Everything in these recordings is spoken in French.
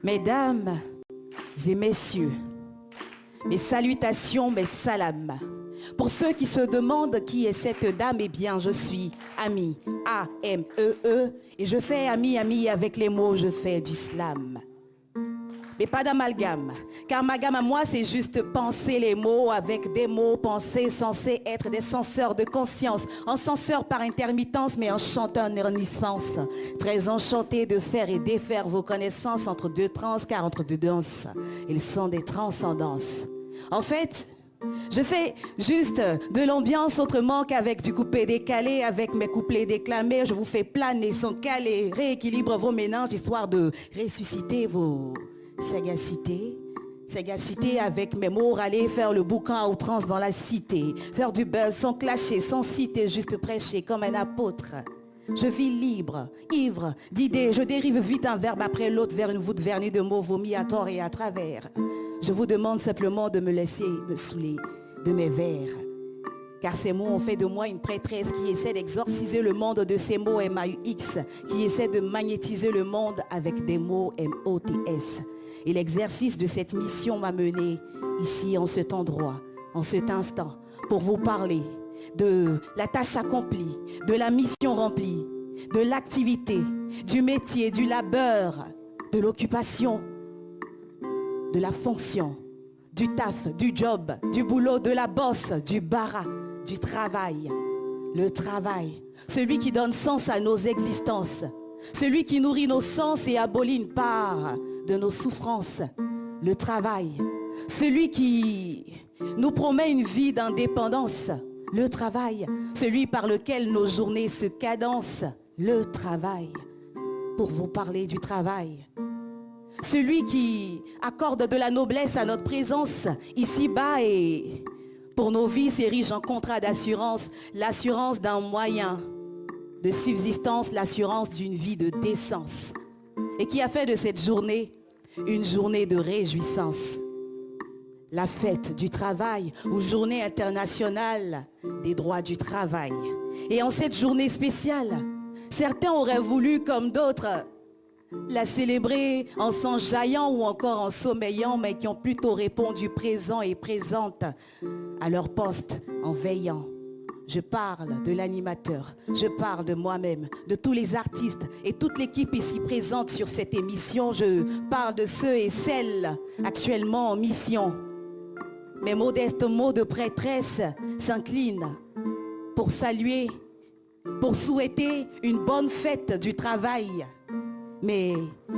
Mesdames et messieurs, mes salutations, mes salams. Pour ceux qui se demandent qui est cette dame, eh bien, je suis Amie, A-M-E-E, et je fais ami avec les mots, je fais du slam. Mais pas d'amalgame, car ma gamme à moi, c'est juste penser les mots avec des mots pensés censés être des censeurs de conscience, en censeur par intermittence, mais en chanteur en renaissance. Très enchanté de faire et défaire vos connaissances entre deux trans, car entre deux danses, ils sont des transcendances. En fait, je fais juste de l'ambiance autrement qu'avec du coupé décalé, avec mes couplets déclamés, je vous fais planer sans caler, rééquilibre vos méninges, histoire de ressusciter vos sagacité avec mes mots, aller faire le boucan à outrance dans la cité, faire du buzz sans clasher, sans citer, juste prêcher comme un apôtre. Je vis libre, ivre d'idées, je dérive vite un verbe après l'autre vers une voûte vernie de mots vomis à tort et à travers. Je vous demande simplement de me laisser me saouler de mes vers. Car ces mots ont fait de moi une prêtresse qui essaie d'exorciser le monde de ces mots M-A-U-X, qui essaie de magnétiser le monde avec des mots M-O-T-S. Et l'exercice de cette mission m'a mené ici, en cet endroit, en cet instant, pour vous parler de la tâche accomplie, de la mission remplie, de l'activité, du métier, du labeur, de l'occupation, de la fonction, du taf, du job, du boulot, de la bosse, du bara, du travail. Le travail, celui qui donne sens à nos existences, celui qui nourrit nos sens et abolit une part de nos souffrances. Le travail, celui qui nous promet une vie d'indépendance. Le travail, celui par lequel nos journées se cadencent. Le travail, pour vous parler du travail. Celui qui accorde de la noblesse à notre présence ici-bas et pour nos vies s'érige en contrat d'assurance, l'assurance d'un moyen de subsistance, l'assurance d'une vie de décence. Et qui a fait de cette journée une journée de réjouissance. La fête du travail ou journée internationale des droits du travail. Et en cette journée spéciale, certains auraient voulu, comme d'autres, la célébrer en s'enjaillant ou encore en sommeillant, mais qui ont plutôt répondu présent et présente à leur poste en veillant. Je parle de l'animateur, je parle de moi-même, de tous les artistes et toute l'équipe ici présente sur cette émission. Je parle de ceux et celles actuellement en mission. Mes modestes mots de prêtresse s'inclinent pour saluer, pour souhaiter une bonne fête du travail, mais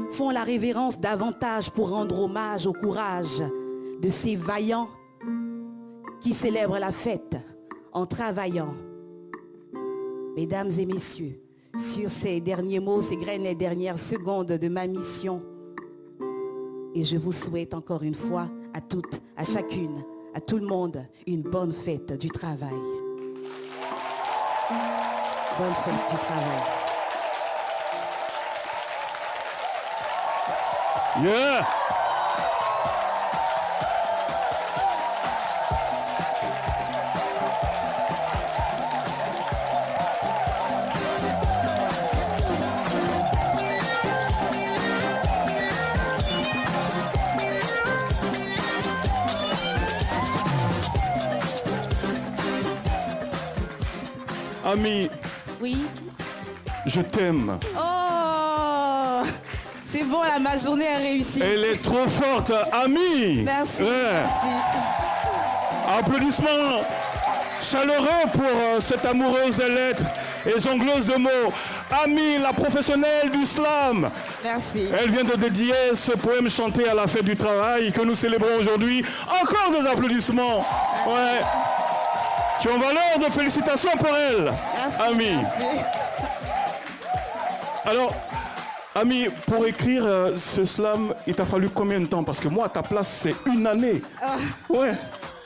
font la révérence davantage pour rendre hommage au courage de ces vaillants qui célèbrent la fête en travaillant. Mesdames et messieurs, sur ces derniers mots, ces graines, les dernières secondes de ma mission, et je vous souhaite encore une fois à toutes, à chacune, à tout le monde, une bonne fête du travail. Bonne fête du travail. Yeah! Amie, Oui. je t'aime. Oh, c'est bon, là, ma journée a réussi. Elle est trop forte, Amie. Merci. Ouais. Merci. Applaudissements chaleureux pour cette amoureuse des lettres et jongleuse de mots. Amie, la professionnelle du slam. Merci. Elle vient de dédier ce poème chanté à la fête du travail que nous célébrons aujourd'hui. Encore des applaudissements. Ouais. Qui ont valeur de félicitations pour elle. Merci. Amie. Merci. Alors, Amie, pour écrire ce slam, il t'a fallu combien de temps? Parce que moi, à ta place, c'est une année. Ah. Ouais.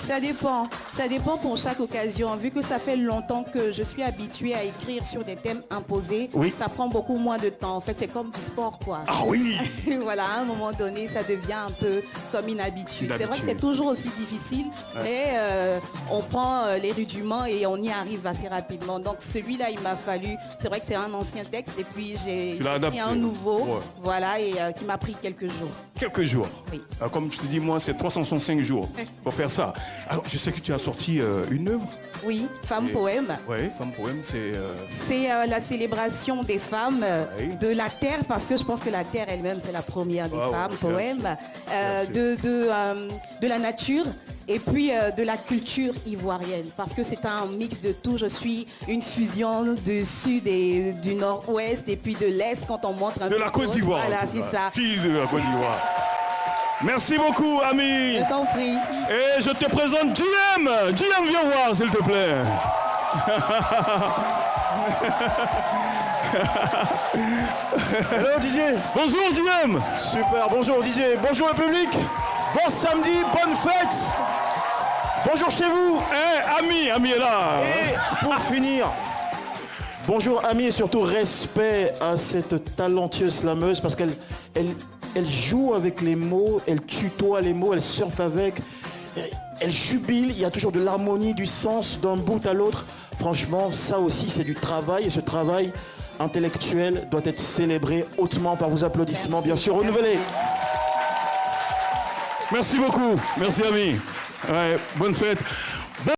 Ça dépend pour chaque occasion. Vu que ça fait longtemps que je suis habituée à écrire sur des thèmes imposés, oui. Ça prend beaucoup moins de temps. En fait, c'est comme du sport, quoi. Ah oui. Voilà, à un moment donné, ça devient un peu comme une habitude. C'est vrai que c'est toujours aussi difficile, mais on prend les rudiments et on y arrive assez rapidement. Donc celui-là, il m'a fallu, c'est vrai que c'est un ancien texte et puis j'ai écrit un nouveau, voilà, et qui m'a pris quelques jours. Quelques jours. Oui. Comme je te dis, moi, c'est 365 jours pour faire ça. Alors, je sais que tu as sorti une œuvre. Oui, Femme Poème. Oui, Femme Poème, c'est... C'est la célébration des femmes, de la terre, parce que je pense que la terre elle-même, c'est la première des femmes, poème, de la nature. Et puis de la culture ivoirienne, parce que c'est un mix de tout. Je suis une fusion du sud et du nord-ouest, et puis de l'est quand on montre un peu. De la Côte d'Ivoire. Voilà, c'est ça. Fille de la Côte d'Ivoire. Merci beaucoup, Ami. Je t'en prie. Et je te présente JM. JM, viens voir, s'il te plaît. Hello Didier. Bonjour, JM. Super, bonjour Didier. Bonjour le public. Bon samedi, bonne fête. Bonjour chez vous. Ami est là. Et pour finir, bonjour Ami et surtout respect à cette talentueuse slameuse parce qu'elle joue avec les mots, elle tutoie les mots, elle surfe avec, elle jubile, il y a toujours de l'harmonie, du sens d'un bout à l'autre. Franchement, ça aussi c'est du travail et ce travail intellectuel doit être célébré hautement par vos applaudissements, bien sûr, renouvelés. Merci beaucoup. Merci, Ami. Ouais, bonne fête.